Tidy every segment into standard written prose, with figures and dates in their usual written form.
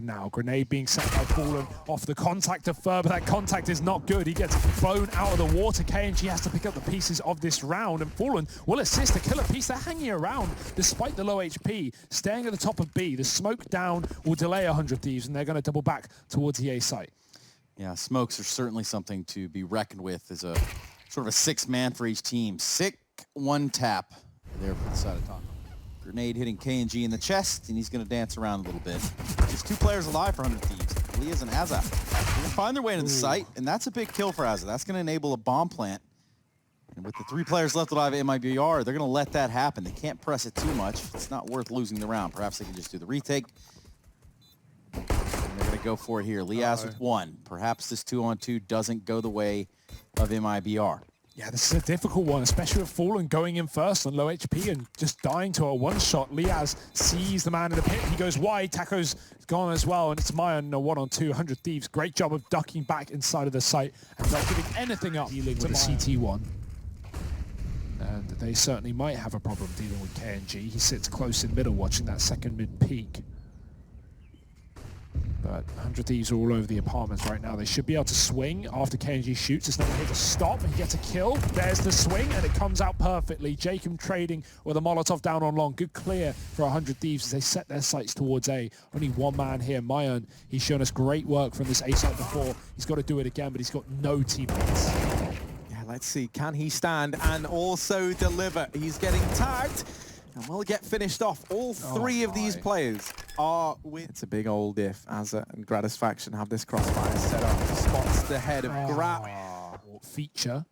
Now, grenade being set by Fallen off the contact of Fur, but that contact is not good. He gets blown out of the water. KNG has to pick up the pieces of this round, and Fallen will assist the killer piece. They're hanging around despite the low HP, staying at the top of B. The smoke down will delay 100Thievies, and they're going to double back towards the A site. Yeah, smokes are certainly something to be reckoned with as a sort of a six-man for each team. Sick one tap there for the side of Taco. Grenade hitting KNG in the chest, and he's going to dance around a little bit. There's two players alive for 100Thievies, Liaz and Azza. They're going to find their way into the site, and that's a big kill for Azza. That's going to enable a bomb plant. And with the 3 players left alive at Mibr, they're going to let that happen. They can't press it too much. It's not worth losing the round. Perhaps they can just do the retake. And they're going to go for it here. Liaz with 1. Perhaps this 2-on-2 doesn't go the way of Mibr. Yeah, this is a difficult one, especially with Fallen going in first on low HP and just dying to a one-shot. Liaz sees the man in the pit. He goes wide. Taco's gone as well, and it's Mayan in a 1-on-2. 100Thievies, great job of ducking back inside of the site and not giving anything up. Dealing with the CT1. And they certainly might have a problem dealing with KNG. He sits close in middle watching that second mid peak. But 100Thievies are all over the apartments right now. They should be able to swing after KNG shoots. It's never here to stop and get a kill. There's the swing, and it comes out perfectly. Jacob trading with a Molotov down on long. Good clear for 100Thievies as they set their sights towards A. Only one man here, Mayan. He's shown us great work from this A site before. He's got to do it again, but he's got no teammates. Yeah, let's see. Can he stand and also deliver? He's getting tagged. And we'll get finished off. All 3 of these players are with. It's a big old if Azza and Gratisfaction have this crossfire set up. Spots the head of Grab. Or feature,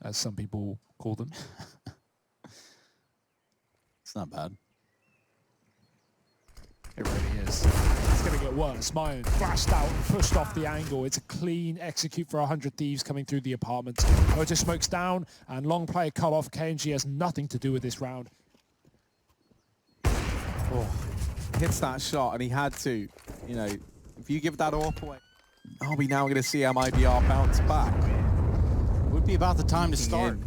as some people call them. It's not bad. It really is. It's going to get worse. Mayan flashed out and pushed off the angle. It's a clean execute for 100Thievies coming through the apartments. Motor smokes down, and long player cut off. KNG has nothing to do with this round. Oh, hits that shot, and he had to. You know, if you give that AWP away, are we now going to see Mibr bounce back? Would be about the time to start.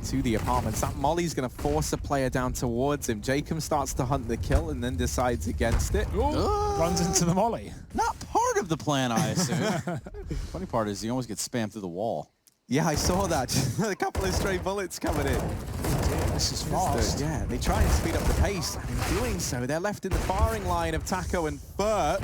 To the apartments. That molly's going to force a player down towards him. Jacob starts to hunt the kill and then decides against it. Runs into the molly. Not part of the plan, I assume. Funny part is he almost gets spammed through the wall. Yeah, I saw that. A couple of stray bullets coming in. This is fast. Yeah, they try and speed up the pace, and in doing so, they're left in the firing line of Taco and Burt.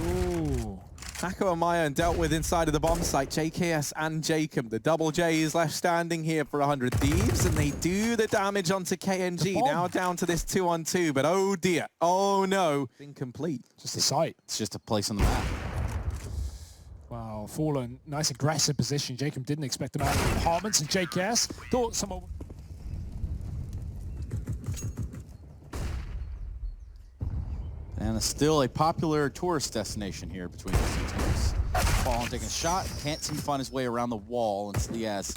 Ooh. Taco and Mayan dealt with inside of the bomb site. JKS and Jacob. The double J is left standing here for 100Thievies, and they do the damage onto KNG. Now down to this 2-on-2, but oh dear, oh no. Incomplete. Just a site. It's just a place on the map. Wow, Fallen, nice aggressive position. Jacob didn't expect them out of the apartments, and JKS thought someone... And it's still a popular tourist destination here between the two teams. Fallen taking a shot, can't seem to find his way around the wall, and it's Liaz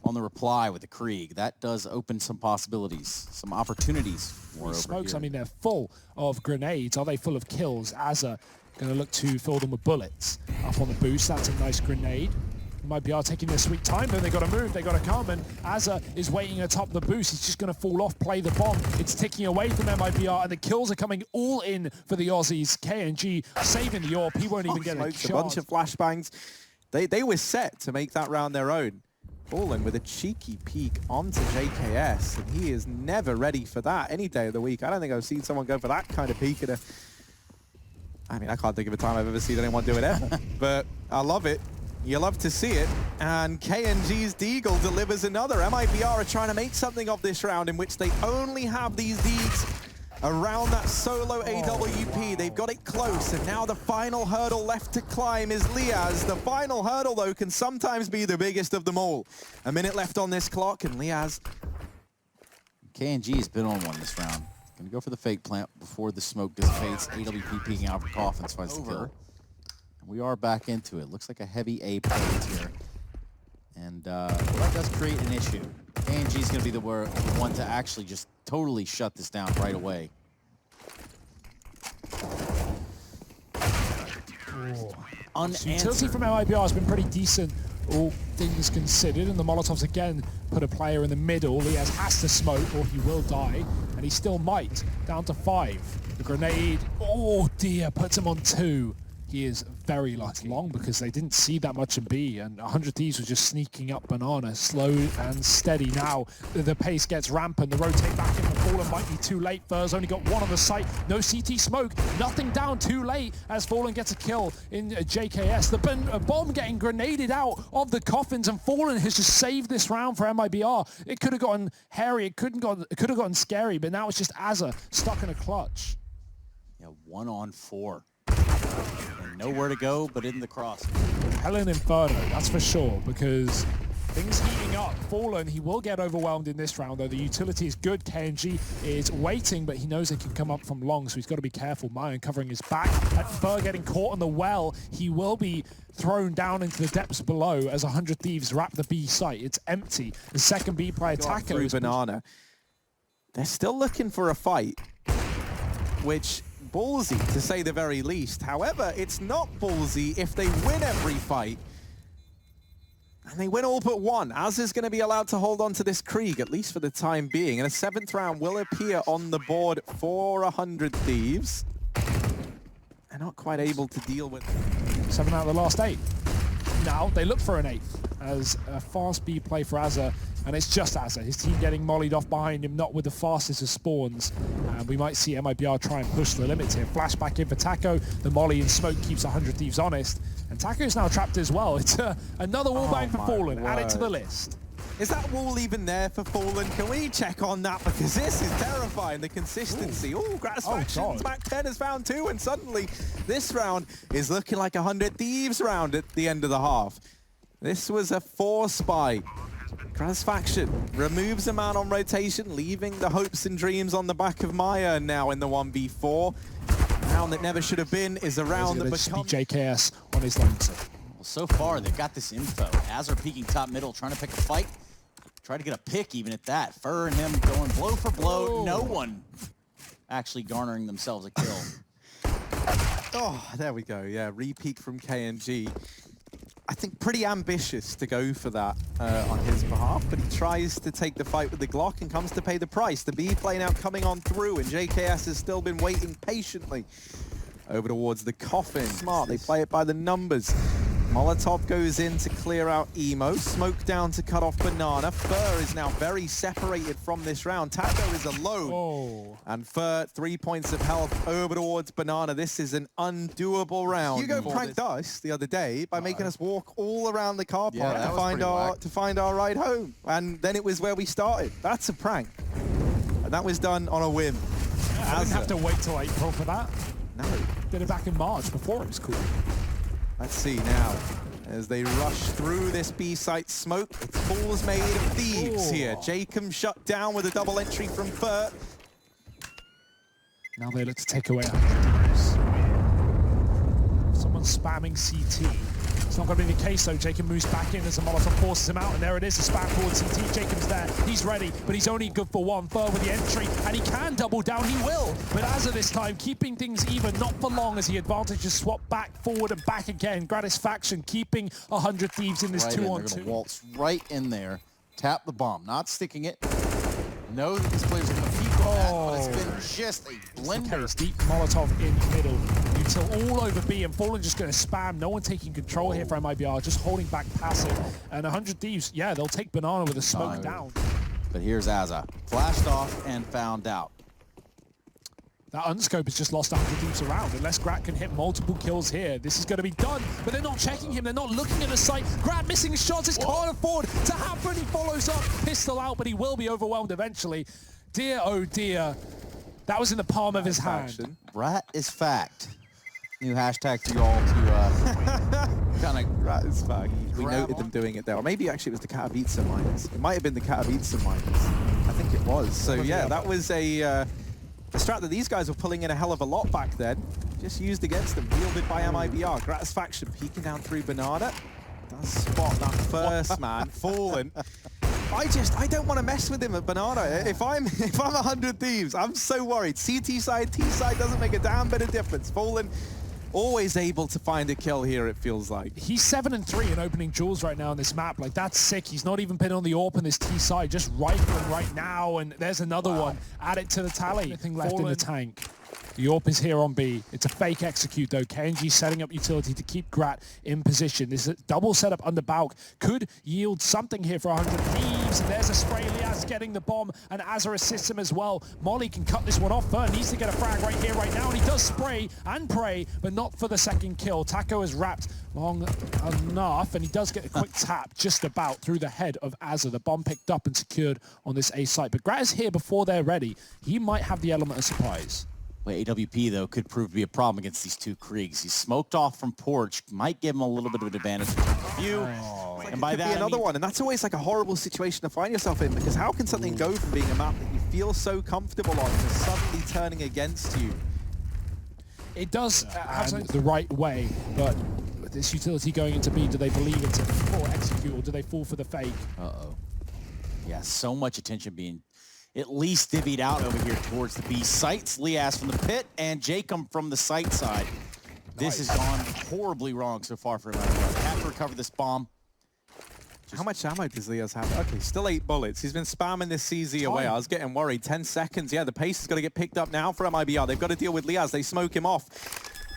on the reply with the Krieg. That does open some possibilities, some opportunities for smokes, I mean, they're full of grenades. Are they full of kills? Azza going to look to fill them with bullets. Up on the boost, that's a nice grenade. Mibr taking their sweet time, but they got to move, they got to come, and Azza is waiting atop the boost. He's just going to fall off, play the bomb. It's ticking away from Mibr, and the kills are coming all in for the Aussies. KNG saving the AWP, he won't even get a shot. A bunch of flashbangs. They were set to make that round their own. Fallen with a cheeky peek onto JKS, and he is never ready for that any day of the week. I don't think I've seen someone go for that kind of peek at a... I mean, I can't think of a time I've ever seen anyone do it ever, but I love it. You love to see it, and KNG's Deagle delivers another. Mibr are trying to make something of this round in which they only have these Deags around that solo AWP. They've got it close, and now the final hurdle left to climb is Liaz. The final hurdle, though, can sometimes be the biggest of them all. A minute left on this clock, and Liaz... KNG has been on one this round. Gonna go for the fake plant before the smoke dissipates. AWP peeking out for Coffins, finds the kill. We are back into it. Looks like a heavy A point here. And that does create an issue. KNG is going to be the one to actually just totally shut this down right away. Utility from Mibr has been pretty decent, all things considered, and the Molotovs again put a player in the middle. Liaz has to smoke or he will die, and he still might. Down to 5. The grenade, oh dear, puts him on 2. He is very lucky. Long because they didn't see that much in B, and 100Thieves was just sneaking up Banana, slow and steady. Now the pace gets rampant. The rotate back in the Fallen might be too late. Fur's only got 1 on the site. No CT smoke, nothing down, too late as Fallen gets a kill in JKS. The bomb getting grenaded out of the coffins, and Fallen has just saved this round for MIBR. It could have gotten hairy, it could have gotten scary, but now it's just Azza stuck in a clutch. Yeah, 1-on-4. And nowhere to go but in the cross. Helen Inferno, that's for sure, because things heating up. Fallen, he will get overwhelmed in this round, though. The utility is good. KNG is waiting, but he knows it can come up from long, so he's got to be careful. Mayan covering his back. At Fur getting caught on the well, he will be thrown down into the depths below as 100Thieves wrap the B site. It's empty. The second B player attacker through Banana. They're still looking for a fight, which ballsy to say the very least. However, it's not ballsy if they win every fight. And they win all but one. Azza's going to be allowed to hold on to this Krieg, at least for the time being. And a 7th round will appear on the board for 100Thieves. They're not quite able to deal with 7 out of the last 8. Now they look for an 8th as a fast B play for Azza, and it's just Azza. His team getting mollied off behind him, not with the fastest of spawns. And we might see MIBR try and push the limits here. Flashback in for Taco. The molly and smoke keeps 100Thieves honest. And Taco's now trapped as well. It's another wallbang for Fallen. Add it to the list. Is that wall even there for Fallen? Can we check on that? Because this is terrifying, the consistency. Oh, Gratisfaction's Mac 10 has found 2, and suddenly this round is looking like a 100Thieves round at the end of the half. This was a 4-spy. Gratisfaction removes a man on rotation, leaving the hopes and dreams on the back of Maya now in the 1v4. A round that never should have been is a round that becomes JKS on his lane. Well, so far, they've got this info. Azza peeking top middle, trying to pick a fight. Try to get a pick even at that. Fur and him going blow for blow. No one actually garnering themselves a kill. Oh, there we go. Yeah, re-peek from KNG. I think pretty ambitious to go for that on his behalf, but he tries to take the fight with the Glock and comes to pay the price. The B play now coming on through, and JKS has still been waiting patiently over towards the coffin. Smart, they play it by the numbers. Molotov goes in to clear out Emo. Smoke down to cut off Banana. Fur is now very separated from this round. Taco is alone. Oh. And Fur, 3 points of health over towards Banana. This is an undoable round. Hugo pranked us the other day by making us walk all around the car park to find our ride home. And then it was where we started. That's a prank. And that was done on a whim. Yeah, I didn't have to wait till April for that. No. Did it back in March before it was cool. Let's see now, as they rush through this B site smoke. It's balls made of thieves here. Jacob shut down with a double entry from Fur. Now they look to take away 100. Someone's spamming CT. It's not going to be the case though. Jacob moves back in as a Molotov forces him out, and there it is, a spam forward CT. Jacob's there, he's ready, but he's only good for 1. Fur with the entry, and he can double down, he will. But as of this time, keeping things even, not for long, as the advantages swap back, forward, and back again. Gratisfaction keeping 100Thieves in this 2-on-2. They're going to waltz right in there, tap the bomb, not sticking it. Know that this player's going to peek on that, but it's been just a blender. Deep Molotov in middle. Util all over B, and Fallen just going to spam. No one taking control here for MIBR, just holding back passive. And 100Thieves, yeah, they'll take Banana with a smoke down. But here's Azza. Flashed off and found out. That unscope has just lost 100Thieves around. Unless Grat can hit multiple kills here, this is going to be done. But they're not checking him. They're not looking at the site. Grat missing shots. This can't afford to happen. He follows up. Pistol out, but he will be overwhelmed eventually. Dear, oh dear. That was in the palm of his hand. Rat is fact. New hashtag for you all to kind of... Rat is fact. We noted them doing it there. Or maybe actually it was the Katowice miners. It might have been the Katowice miners. I think it was. So yeah, that was a strat that these guys were pulling in a hell of a lot back then. Just used against them. Wielded by MIBR. Gratisfaction peeking down through Banana. Does spot that first man. Fallen. I don't want to mess with him at Banana. If I'm 100Thieves, I'm so worried. CT side, T side doesn't make a damn bit of difference. Fallen always able to find a kill here, it feels like. He's 7-3 in opening jewels right now on this map. Like, that's sick. He's not even been on the AWP in this T side, just rifling right now, and there's another one. Add it to the tally. Nothing left in the tank. The AWP is here on B. It's a fake execute though. KNG setting up utility to keep Grat in position. This double setup under Balk could yield something here for 100 Thieves. And there's a spray. Liaz getting the bomb, and Azza assists him as well. Molly can cut this one off. Fern needs to get a frag right here, right now, and he does spray and pray, but not for the second kill. Taco is wrapped long enough, and he does get a quick tap just about through the head of Azza. The bomb picked up and secured on this A site, but Grat is here before they're ready. He might have the element of surprise. Well, AWP, though, could prove to be a problem against these two Kriegs. He's smoked off from Porch, might give him a little bit of an advantage in terms of view. And by that, another one, and that's always like a horrible situation to find yourself in, because how can something go from being a map that you feel so comfortable on to suddenly turning against you? It does have something the right way, but with this utility going into B, do they believe it's a full execute, or do they fall for the fake? Uh-oh. Yeah, so much attention being at least divvied out over here towards the B sites. Liaz from the pit and Jacob from the site side. This has gone horribly wrong so far for him. Have to recover this bomb. How much ammo does Liaz have? Okay, still 8 bullets. He's been spamming this CZ away. I was getting worried. 10 seconds. Yeah, the pace is going to get picked up now for MIBR. They've got to deal with Liaz. They smoke him off.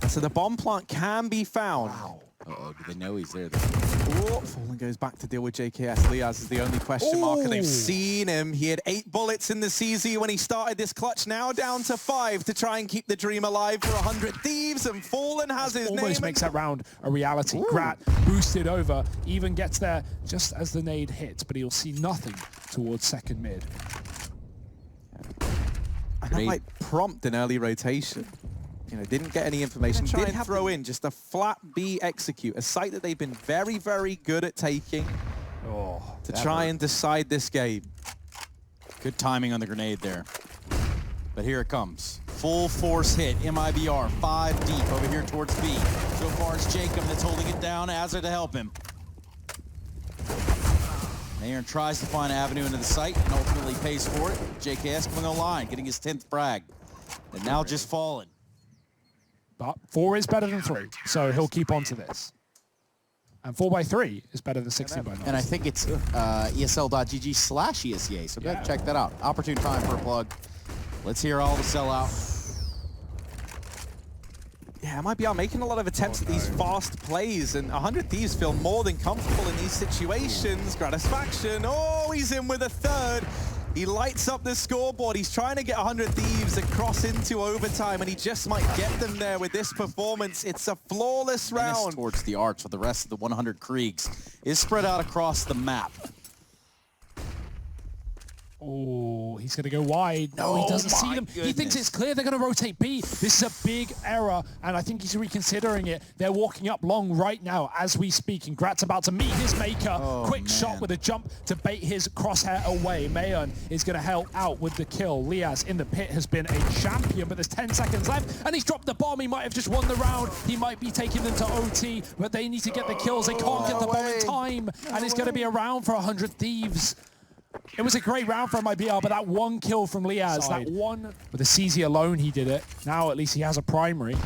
So the bomb plant can be found. Wow. Uh-oh, do they know he's there? Oh, Fallen goes back to deal with JKS. Liaz is the only question mark, and they've seen him. He had 8 bullets in the CZ when he started this clutch, now down to 5 to try and keep the dream alive for 100 Thieves, and Fallen has his name. Almost makes that round a reality. Grat boosted over, even gets there just as the nade hits, but he'll see nothing towards second mid. And that might prompt an early rotation. You know, didn't get any information. Did throw in just a flat B execute, a site that they've been very, very good at taking to try and decide this game. Good timing on the grenade there. But here it comes. Full force hit, MIBR, 5 deep over here towards B. So far it's Jacob that's holding it down, Azza to help him. Mayern tries to find an avenue into the site and ultimately pays for it. JKS coming online, getting his 10th frag. And now just Fallen. But 4 is better than 3, so he'll keep on to this. And 4x3 is better than 16 by 9. And I think it's ESL.gg/ESEA, so go check that out. Opportune time for a plug. Let's hear all the sellout. Yeah, MIBR making a lot of attempts at these fast plays, and 100 Thieves feel more than comfortable in these situations. Gratisfaction, he's in with a 3rd. He lights up the scoreboard. He's trying to get 100 Thieves across into overtime, and he just might get them there with this performance. It's a flawless round. Towards the arch, with the rest of the 100 Kriegs is spread out across the map. Oh, he's going to go wide. No, he doesn't see them. He thinks it's clear. They're going to rotate B. This is a big error, and I think he's reconsidering it. They're walking up long right now as we speak, and Grat's about to meet his maker. Quick shot with a jump to bait his crosshair away. Mayern is going to help out with the kill. Liaz in the pit has been a champion, but there's 10 seconds left, and he's dropped the bomb. He might have just won the round. He might be taking them to OT, but they need to get the kills. They can't get the bomb in time, and it's going to be a round for 100 Thieves. It was a great round for MIBR, but that one kill from Liaz, that one with the CZ alone, he did it. Now at least he has a primary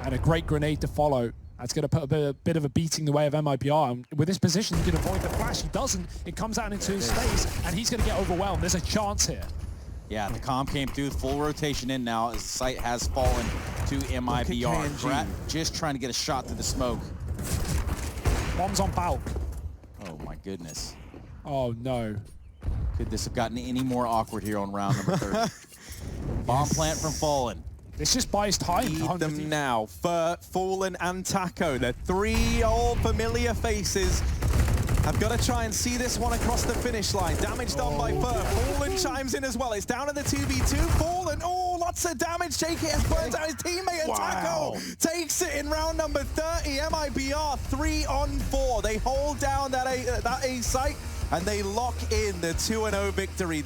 and a great grenade to follow. That's going to put a bit of a beating the way of MIBR. And with this position, he can avoid the flash. He doesn't. It comes out into his space, and he's going to get overwhelmed. There's a chance here. Yeah, the comm came through, full rotation in now as the site has fallen to MIBR. Grat just trying to get a shot through the smoke. Bombs on Balk. Oh my goodness. Oh no. Could this have gotten any more awkward here on round number 30? Bomb plant from Fallen. This just buys time. Need them now. For Fallen and Taco, the 3 old familiar faces. I've got to try and see this one across the finish line. Damage done by Fur. Fallen chimes in as well. It's down to the 2v2. Fallen, lots of damage. JKS burns out his teammate, and Taco takes it in round number 30. MIBR 3-on-4. They hold down that A site, and they lock in the 2-0 victory.